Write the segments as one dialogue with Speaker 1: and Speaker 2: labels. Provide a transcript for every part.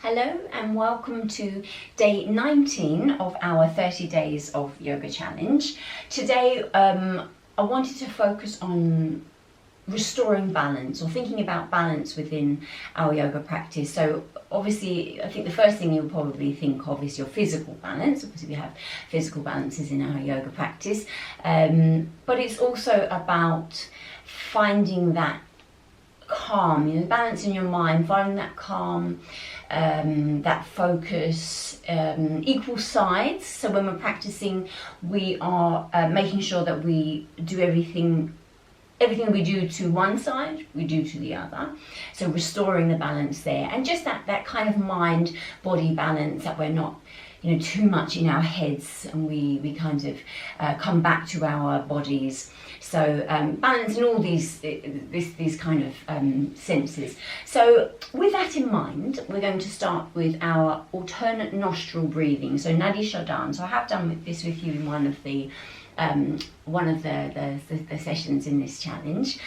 Speaker 1: Hello and welcome to day 19 of our 30 days of yoga challenge. Today I wanted to focus on restoring balance or thinking about balance within our yoga practice. So obviously I think the first thing you'll probably think of is your physical balance. Obviously we have physical balances in our yoga practice, but it's also about finding that calm, balance in your mind, finding that calm, that focus, equal sides. So when we're practicing, we are making sure that we do everything we do to one side, we do to the other. So restoring the balance there, and just that kind of mind-body balance, that we're not too much in our heads, and we kind of come back to our bodies. So balance in all these kind of senses. So with that in mind, we're going to start with our alternate nostril breathing. So Nadi Shodhan. So I have done this with you in one of the sessions in this challenge.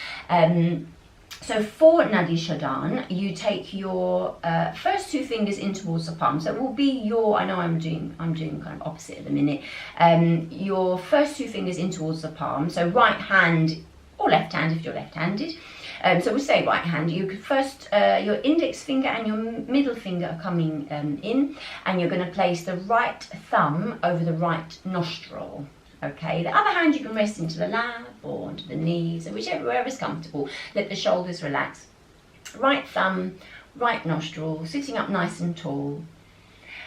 Speaker 1: So for Nadi Shodhan, you take your first two fingers in towards the palm. So it will be your, I know I'm doing kind of opposite at the minute. Your first two fingers in towards the palm. So right hand or left hand if you're left-handed. So we'll say right hand. You could first, your index finger and your middle finger are coming in, and you're going to place the right thumb over the right nostril. Okay, the other hand you can rest into the lap or onto the knees, or wherever's comfortable. Let the shoulders relax. Right thumb, right nostril, sitting up nice and tall.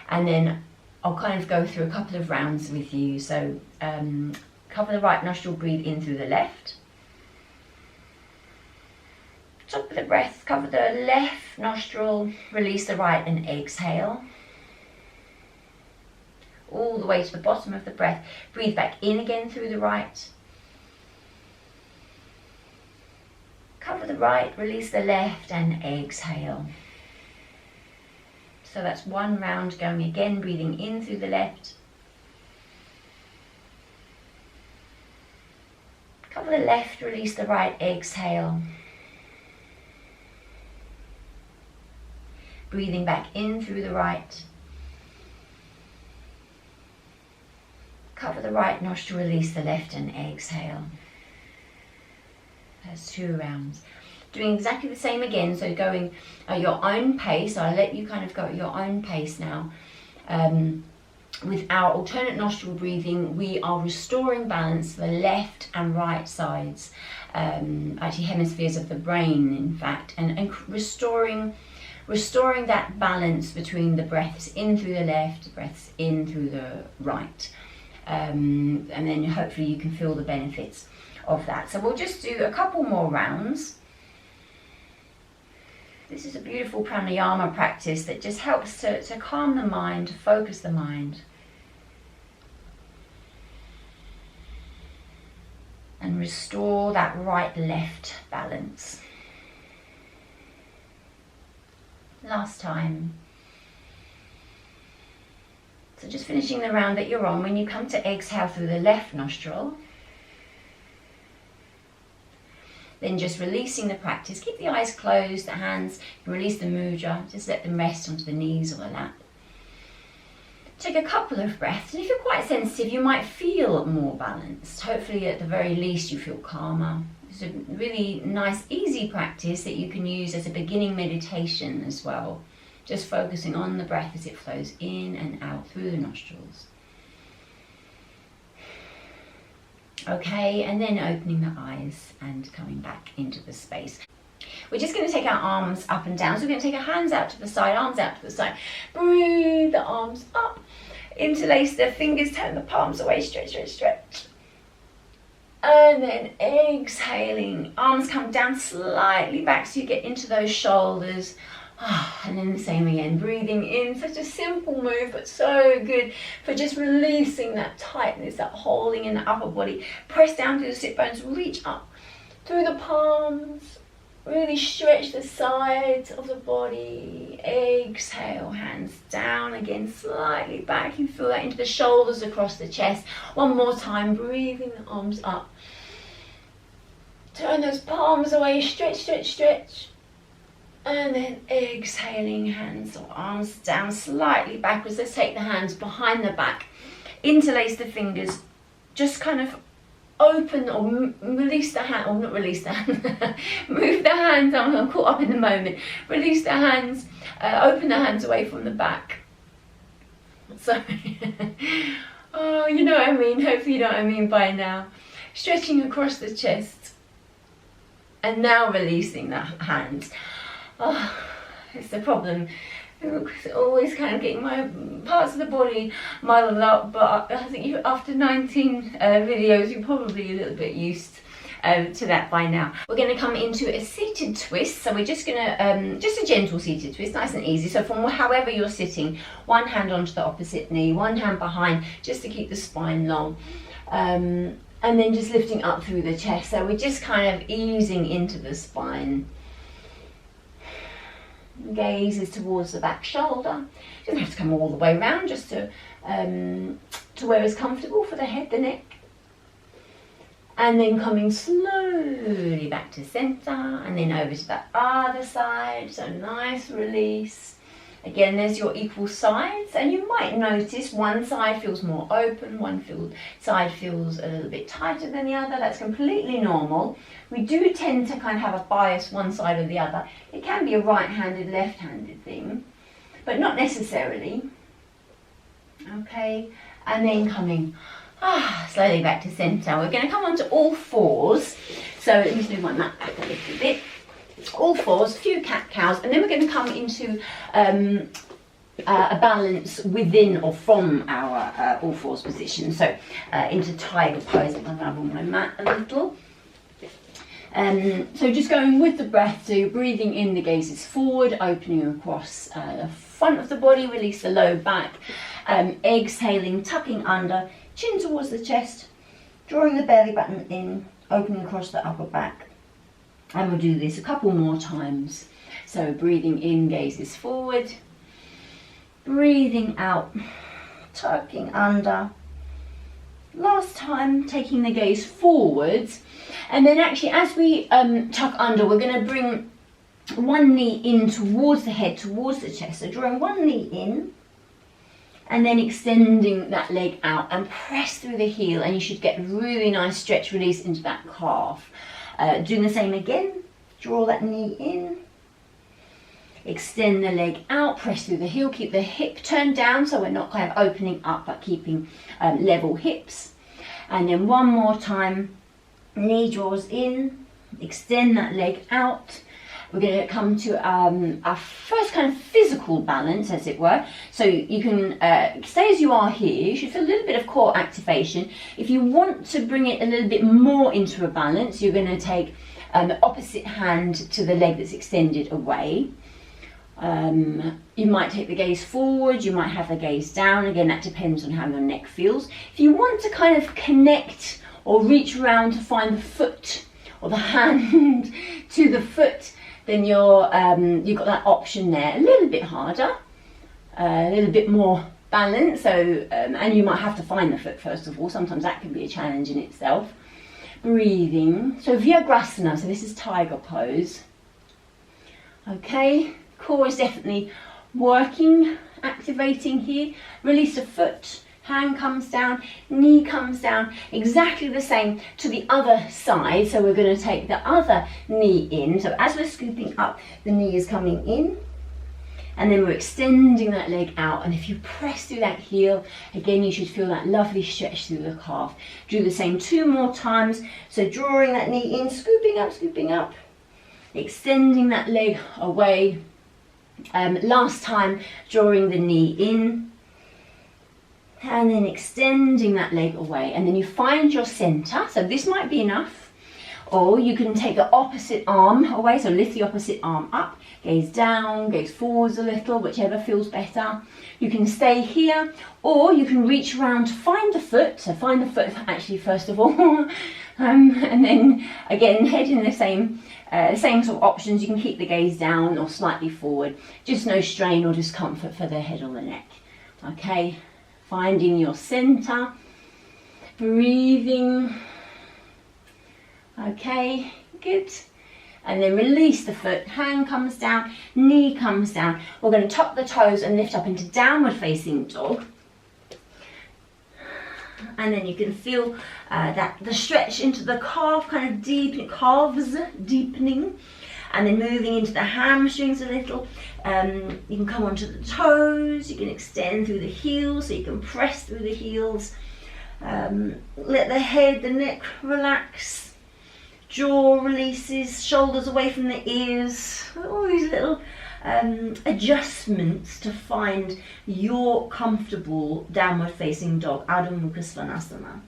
Speaker 1: And then I'll kind of go through a couple of rounds with you. So cover the right nostril, breathe in through the left. Top of the breath, cover the left nostril, release the right and exhale. All the way to the bottom of the breath. Breathe back in again through the right. Cover the right, release the left and exhale. So that's one round going again, breathing in through the left. Cover the left, release the right, exhale. Breathing back in through the right. Cover the right nostril, release the left and exhale. That's 2 rounds. Doing exactly the same again, so going at your own pace. So I'll let you kind of go at your own pace now. With our alternate nostril breathing, we are restoring balance to the left and right sides, actually hemispheres of the brain in fact, and restoring that balance between the breaths in through the left, breaths in through the right. And then hopefully you can feel the benefits of that. So we'll just do a couple more rounds. This is a beautiful pranayama practice that just helps to calm the mind, to focus the mind, and restore that right-left balance. Last time. So just finishing the round that you're on, when you come to exhale through the left nostril, then just releasing the practice. Keep the eyes closed, the hands, release the mudra, just let them rest onto the knees or the lap. Take a couple of breaths, and if you're quite sensitive, you might feel more balanced. Hopefully at the very least you feel calmer. It's a really nice, easy practice that you can use as a beginning meditation as well. Just focusing on the breath as it flows in and out through the nostrils. Okay, and then opening the eyes and coming back into the space. We're just going to take our arms up and down. So we're going to take our hands out to the side, arms out to the side. Breathe the arms up. Interlace the fingers, turn the palms away, stretch, stretch, stretch. And then exhaling, arms come down slightly back so you get into those shoulders. And then the same again, breathing in, such a simple move but so good for just releasing that tightness, that holding in the upper body. Press down through the sit bones, reach up through the palms, really stretch the sides of the body. Exhale, hands down again, slightly back. You feel that into the shoulders, across the chest. One more time, breathing the arms up. Turn those palms away, stretch, stretch, stretch. And then exhaling, hands or arms down slightly backwards. Let's take the hands behind the back, interlace the fingers, just kind of open or release the hand, or not release the hand, move the hands, I'm caught up in the moment, release the hands, open the hands away from the back. Sorry. Oh, you know what I mean, hopefully you know what I mean by now. Stretching across the chest, and now releasing the hands. Oh, it's the problem. Always kind of getting my parts of the body muddled up, but I think after 19 videos you're probably a little bit used to that by now. We're going to come into a seated twist, so we're just going to, just a gentle seated twist, nice and easy. So from however you're sitting, one hand onto the opposite knee, one hand behind, just to keep the spine long. And then just lifting up through the chest, so we're just kind of easing into the spine. Gaze is towards the back shoulder. Doesn't have to come all the way around, just to where it's comfortable for the head, the neck. And then coming slowly back to center, and then over to the other side. So nice release. Again, there's your equal sides, and you might notice one side feels more open, one side feels a little bit tighter than the other. That's completely normal. We do tend to kind of have a bias one side or the other. It can be a right-handed, left-handed thing, but not necessarily. Okay, and then coming slowly back to center. We're going to come onto all fours. So let me just move my mat back a little bit. All fours, a few cat-cows, and then we're going to come into a balance within or from our all fours position. So into tiger pose. I'm going to unravel my mat a little. So just going with the breath, so you're breathing in, the gaze is forward, opening across the front of the body, release the low back, exhaling, tucking under, chin towards the chest, drawing the belly button in, opening across the upper back. And we'll do this a couple more times. So breathing in, gaze is forward, breathing out, tucking under. Last time, taking the gaze forwards, and then actually as we tuck under, we're going to bring one knee in towards the head, towards the chest. So drawing one knee in, and then extending that leg out and press through the heel, and you should get a really nice stretch release into that calf. Doing the same again, draw that knee in, extend the leg out, press through the heel, keep the hip turned down so we're not kind of opening up but keeping level hips. And then one more time, knee draws in, extend that leg out. We're going to come to our first kind of physical balance, as it were. So you can stay as you are here. You should feel a little bit of core activation. If you want to bring it a little bit more into a balance, you're going to take the opposite hand to the leg that's extended away. You might take the gaze forward, you might have the gaze down. Again, that depends on how your neck feels. If you want to kind of connect or reach around to find the foot or the hand to the foot, then you've got that option there. A little bit harder, a little bit more balance. So, and you might have to find the foot first of all. Sometimes that can be a challenge in itself. Breathing. So Vryagrasana. So this is tiger pose. Okay, core is definitely working, activating here. Release the foot. Hand comes down, knee comes down, exactly the same to the other side. So we're going to take the other knee in. So as we're scooping up, the knee is coming in. And then we're extending that leg out. And if you press through that heel, again, you should feel that lovely stretch through the calf. Do the same 2 more times. So drawing that knee in, scooping up, extending that leg away. Last time, drawing the knee in. And then extending that leg away, and then you find your center. So this might be enough, or you can take the opposite arm away. So lift the opposite arm up, gaze down, gaze forwards a little, whichever feels better. You can stay here, or you can reach around to find the foot. So find the foot actually first of all, and then again head in the same sort of options. You can keep the gaze down or slightly forward. Just no strain or discomfort for the head or the neck. Okay. Finding your center, breathing. Okay, good. and then release the foot, hand comes down, knee comes down. We're going to tuck the toes and lift up into downward facing dog. And then you can feel that the stretch into the calf, kind of deepening, calves deepening, and then moving into the hamstrings a little. You can come onto the toes, you can extend through the heels, so you can press through the heels. Let the head, the neck relax, jaw releases, shoulders away from the ears, all these little adjustments to find your comfortable downward facing dog, Adho Mukha Svanasana.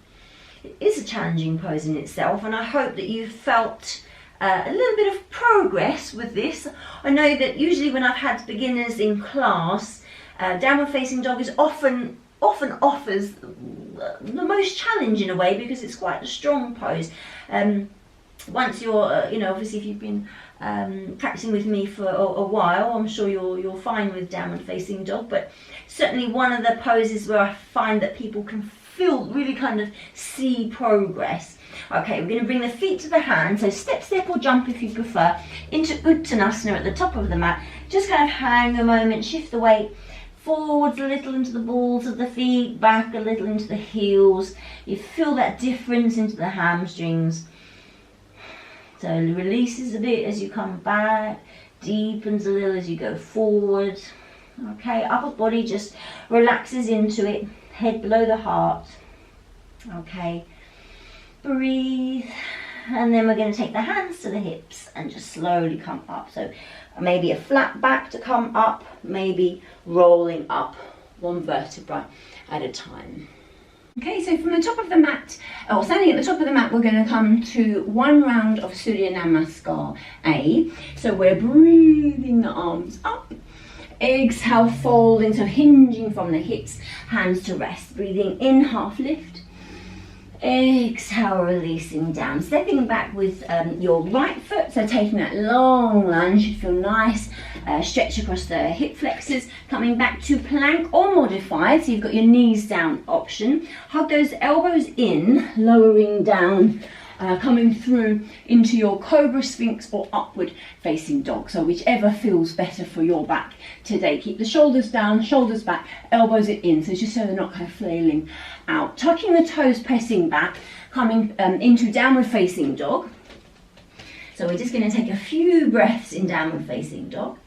Speaker 1: It is a challenging pose in itself, and I hope that you felt a little bit of progress with this. I know that usually when I've had beginners in class, downward facing dog is often offers the most challenge in a way, because it's quite a strong pose. Once you're, obviously if you've been practicing with me for a while, I'm sure you're fine with downward facing dog, but certainly one of the poses where I find that people can feel, really kind of see progress. Okay, we're going to bring the feet to the hands, so step or jump if you prefer, into Uttanasana at the top of the mat. Just kind of hang a moment, shift the weight forwards a little into the balls of the feet, back a little into the heels. You feel that difference into the hamstrings. So it releases a bit as you come back, deepens a little as you go forward. Okay, upper body just relaxes into it, head below the heart. Okay, breathe, and then we're going to take the hands to the hips and just slowly come up. So maybe a flat back to come up, maybe rolling up one vertebra at a time. Okay, so from the top of the mat, or standing at the top of the mat, we're going to come to one round of Surya Namaskar A. So we're breathing the arms up, exhale, folding, so hinging from the hips, hands to rest, breathing in, half lift, exhale, releasing down, stepping back with your right foot, so taking that long lunge, you feel nice, stretch across the hip flexors, coming back to plank or modified, so you've got your knees down option, hug those elbows in, lowering down, coming through into your Cobra Sphinx or upward facing dog, so whichever feels better for your back today. Keep the shoulders down, shoulders back, elbows in, so just so they're not kind of flailing out. Tucking the toes, pressing back, coming into downward facing dog. So we're just going to take a few breaths in downward facing dog.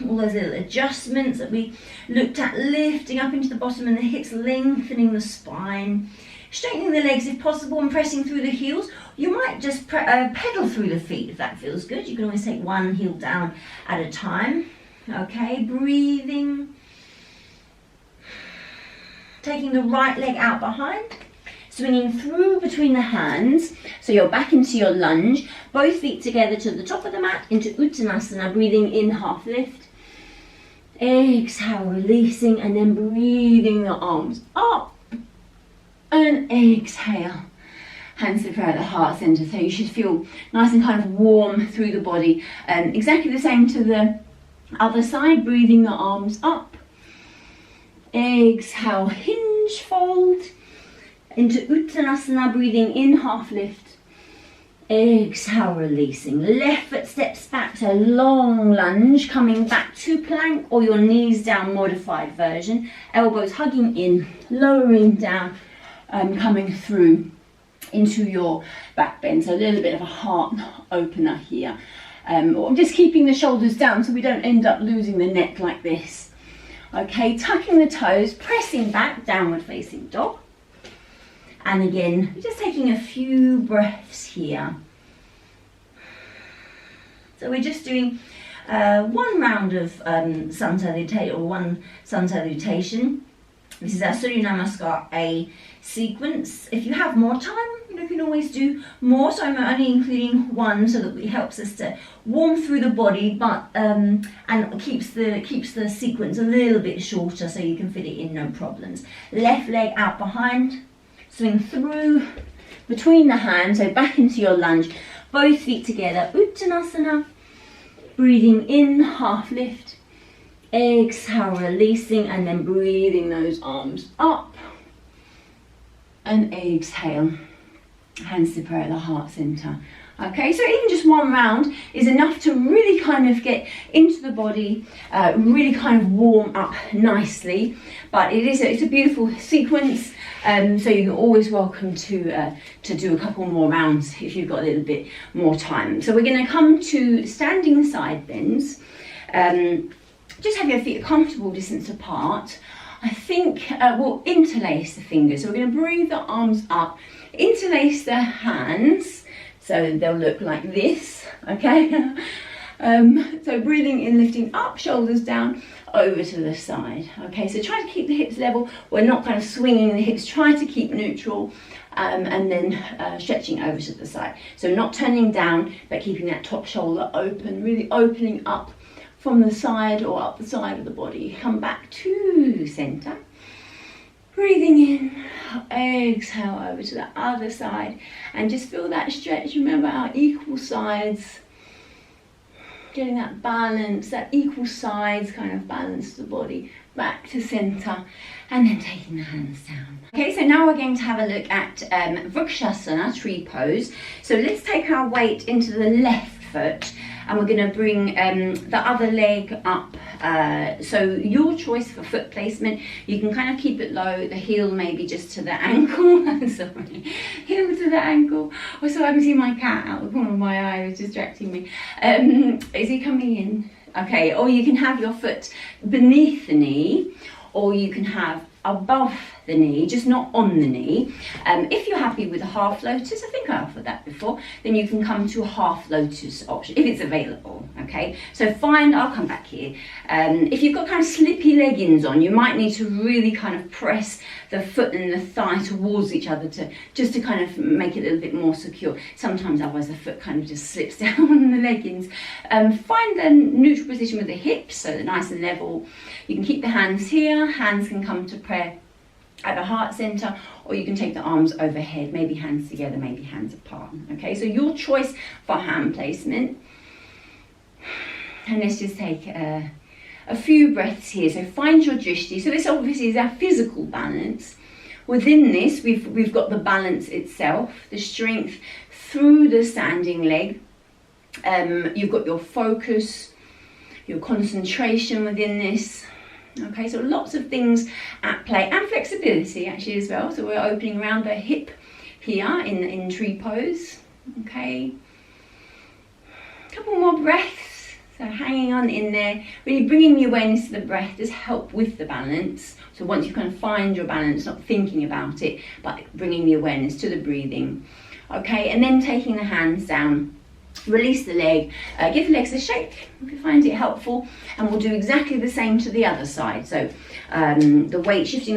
Speaker 1: All those little adjustments that we looked at, lifting up into the bottom and the hips, lengthening the spine, straightening the legs if possible and pressing through the heels. You might just pedal through the feet if that feels good. You can always take one heel down at a time. Okay, breathing. Taking the right leg out behind, swinging through between the hands, so you're back into your lunge, both feet together to the top of the mat, into Uttanasana, breathing in, half lift, exhale, releasing, and then breathing the arms up, and exhale, hands to prayer at the heart center, so you should feel nice and kind of warm through the body, and exactly the same to the other side, breathing the arms up, exhale, hinge, fold, into Uttanasana, breathing in, half lift, exhale, releasing, left foot steps back, so long lunge, coming back to plank or your knees down, modified version, elbows hugging in, lowering down, coming through into your back bend, so a little bit of a heart opener here, just keeping the shoulders down so we don't end up losing the neck like this. Okay, tucking the toes, pressing back, downward facing dog. And again, just taking a few breaths here. So we're just doing one round of sun salutation, or one sun salutation. This is our Surya Namaskar A sequence. If you have more time, you can always do more. So I'm only including one so that it helps us to warm through the body, but and keeps the sequence a little bit shorter so you can fit it in, no problems. Left leg out behind, swing through between the hands, so back into your lunge, both feet together, Uttanasana, breathing in, half lift, exhale, releasing, and then breathing those arms up, and exhale, hands to prayer at the heart center. Okay, so even just one round is enough to really kind of get into the body, really kind of warm up nicely. But it's a beautiful sequence, so you're always welcome to do a couple more rounds if you've got a little bit more time. So we're going to come to standing side bends. Just have your feet a comfortable distance apart. I think we'll interlace the fingers. So we're going to bring the arms up, interlace the hands. So they'll look like this, okay? So breathing in, lifting up, shoulders down, over to the side. Okay, so try to keep the hips level. We're not kind of swinging the hips. Try to keep neutral, and then stretching over to the side. So not turning down, but keeping that top shoulder open, really opening up from the side or up the side of the body. Come back to center. Breathing in, exhale over to the other side, and just feel that stretch. Remember our equal sides, getting that balance, that equal sides kind of balance the body. Back to center, and then taking the hands down. Okay, so now we're going to have a look at Rakshasana, tree pose. So let's take our weight into the left foot, and we're going to bring the other leg up. So your choice for foot placement, you can kind of keep it low, the heel maybe just to the ankle. Sorry, heel to the ankle. Also, I can see my cat out the corner of my eye, it's distracting me. Is he coming in? Okay, or you can have your foot beneath the knee, or you can have above the knee, just not on the knee. If you're happy with a half lotus, I think I offered that before, then you can come to a half lotus option if it's available. Okay, so I'll come back here. If you've got kind of slippy leggings on, you might need to really kind of press the foot and the thigh towards each other to kind of make it a little bit more secure. Sometimes otherwise the foot kind of just slips down the leggings. Find a neutral position with the hips, so they're nice and level. You can keep the hands here, hands can come to prayer at the heart center, or you can take the arms overhead, maybe hands together, maybe hands apart. Okay, so your choice for hand placement. And let's just take a few breaths here. So find your drishti. So this obviously is our physical balance. Within this, we've got the balance itself, the strength through the standing leg. You've got your focus, your concentration within this. Okay, so lots of things at play, and flexibility actually as well. So we're opening around the hip here in tree pose. Okay, a couple more breaths. So hanging on in there, really bringing the awareness to the breath does help with the balance. So once you kind of find your balance, not thinking about it, but bringing the awareness to the breathing. Okay, and then taking the hands down. Release the leg, give the legs a shake if you find it helpful, and we'll do exactly the same to the other side. So shifting the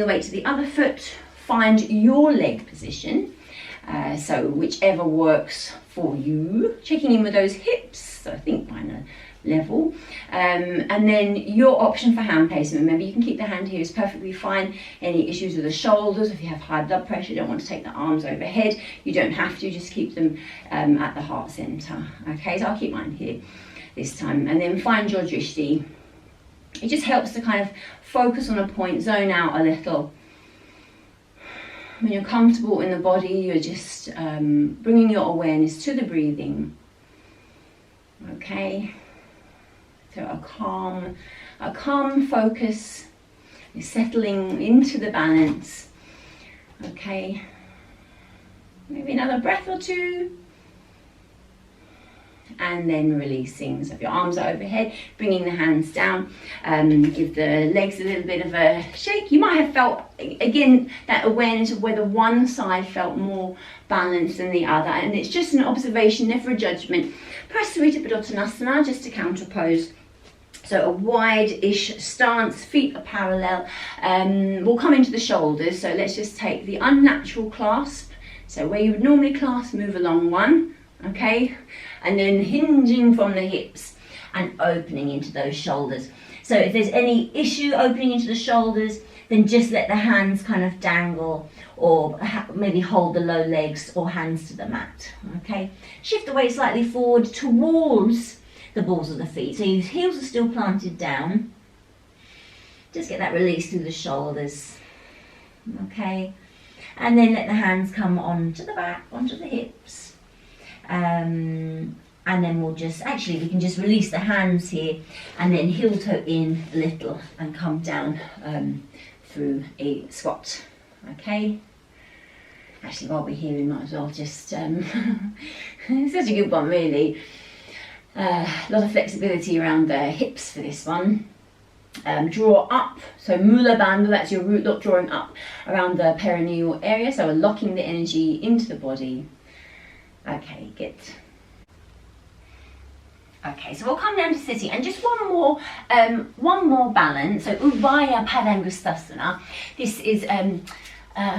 Speaker 1: weight to the other foot, find your leg position, so whichever works for you, checking in with those hips, so I think mine are level, and then your option for hand placement. Remember, you can keep the hand here, is perfectly fine. Any issues with the shoulders, if you have high blood pressure, don't want to take the arms overhead, you don't have to, just keep them at the heart center. Okay, so I'll keep mine here this time, and then find your drishti. It just helps to kind of focus on a point, zone out a little. When you're comfortable in the body, you're just bringing your awareness to the breathing. Okay. So a calm focus is settling into the balance. Okay, maybe another breath or two, and then releasing. So if your arms are overhead, bringing the hands down, give the legs a little bit of a shake. You might have felt, again, that awareness of whether one side felt more balanced than the other, and it's just an observation, never a judgment. Prasarita Padottanasana, just to counterpose. So a wide-ish stance, feet are parallel. We'll come into the shoulders, so let's just take the unnatural clasp. So where you would normally clasp, move along one, okay? And then hinging from the hips and opening into those shoulders. So if there's any issue opening into the shoulders, then just let the hands kind of dangle, or maybe hold the low legs or hands to the mat, okay? Shift the weight slightly forward towards the balls of the feet. So your heels are still planted down. Just get that release through the shoulders. Okay. And then let the hands come onto the back, onto the hips. And then we'll just, actually we can just release the hands here and then heel toe in a little and come down through a squat. Okay. Actually, while we're here, we might as well just, it's such a good one really. A lot of flexibility around the hips for this one. Draw up, so Mula Bandha, that's your root lock, drawing up around the perineal area, so we're locking the energy into the body. Okay, good. Okay, so we'll come down to sitting, and just one more balance. So Ubaya Padangusthasana. This is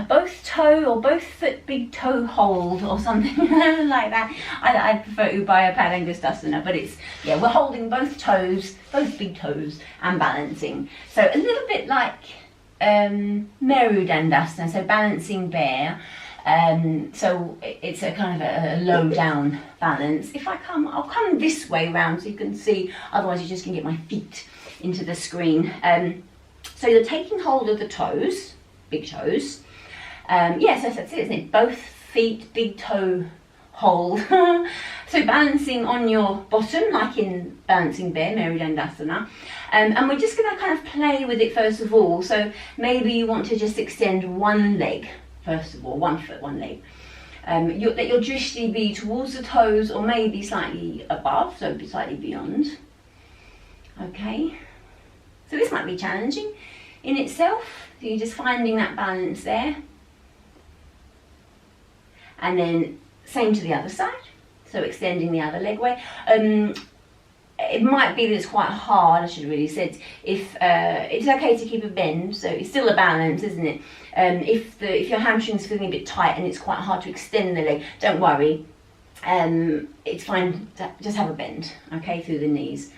Speaker 1: both toe or both foot big toe hold or something like that. I prefer Ubaya Padangusthasana, but it's, yeah, we're holding both toes, both big toes, and balancing. So a little bit like Meru Dandasana, so balancing bear. So it's a kind of a low down balance. If I'll come this way round so you can see, otherwise you're just going to get my feet into the screen. So you're taking hold of the toes, big toes. Yes, that's it, isn't it? Both feet, big toe hold. So balancing on your bottom, like in balancing bear, Meru Dandasana. And we're just going to kind of play with it first of all. So maybe you want to just extend one leg. First of all, 1 foot, 1 leg. Let your drishti be towards the toes or maybe slightly above, so slightly beyond. Okay, so this might be challenging in itself. So you're just finding that balance there. And then same to the other side, so extending the other leg way. It might be that it's quite hard, I should have really said, if it's okay to keep a bend, so it's still a balance, isn't it? If your hamstring's feeling a bit tight and it's quite hard to extend the leg, don't worry. It's fine to just have a bend, okay, through the knees.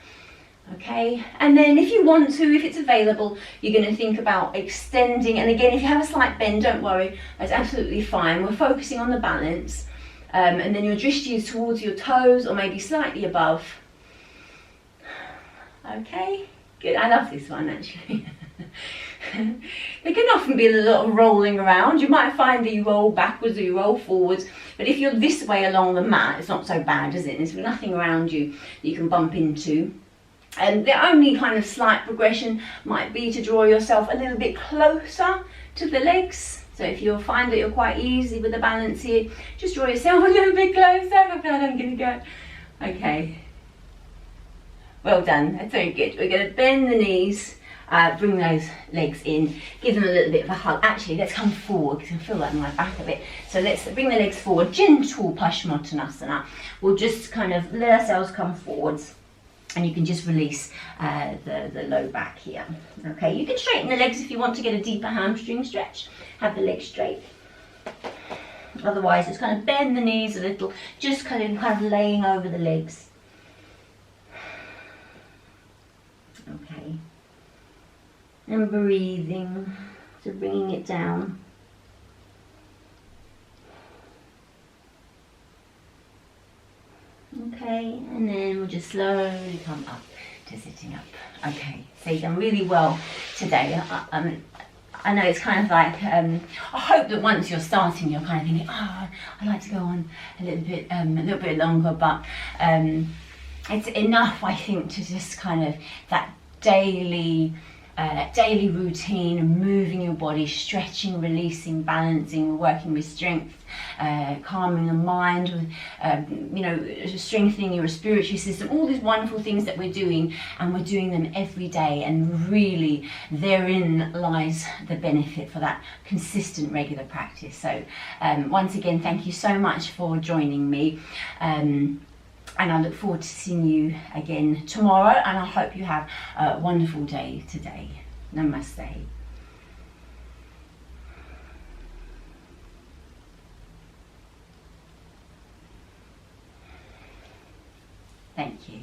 Speaker 1: Okay, and then if you want to, if it's available, you're going to think about extending, and again, if you have a slight bend, don't worry, that's absolutely fine. We're focusing on the balance, and then your drishti is towards your toes or maybe slightly above. Okay, good. I love this one actually. There can often be a lot of rolling around. You might find that you roll backwards or you roll forwards, but if you're this way along the mat, it's not so bad, is it? There's nothing around you that you can bump into. And the only kind of slight progression might be to draw yourself a little bit closer to the legs. So if you find that you're quite easy with the balance here, just draw yourself a little bit closer. I feel like I'm going to go. Okay. Well done, that's very good. We're going to bend the knees, bring those legs in, give them a little bit of a hug. Actually, let's come forward because I feel like my back a bit. So let's bring the legs forward, gentle Paschimottanasana. We'll just kind of let ourselves come forwards and you can just release the low back here. Okay, you can straighten the legs if you want to get a deeper hamstring stretch. Have the legs straight. Otherwise, just kind of bend the knees a little, just kind of laying over the legs. Okay, and breathing, so bringing it down. Okay, and then we'll just slowly come up to sitting up. Okay, so you've done really well today. I know it's kind of like, I hope that once you're starting, you're kind of thinking, I'd like to go on a little bit longer, but it's enough, I think, to just kind of that daily routine, moving your body, stretching, releasing, balancing, working with strength, calming the mind, with, strengthening your respiratory system, all these wonderful things that we're doing, and we're doing them every day, and really therein lies the benefit for that consistent regular practice. So once again, thank you so much for joining me. And I look forward to seeing you again tomorrow, and I hope you have a wonderful day today. Namaste. Thank you.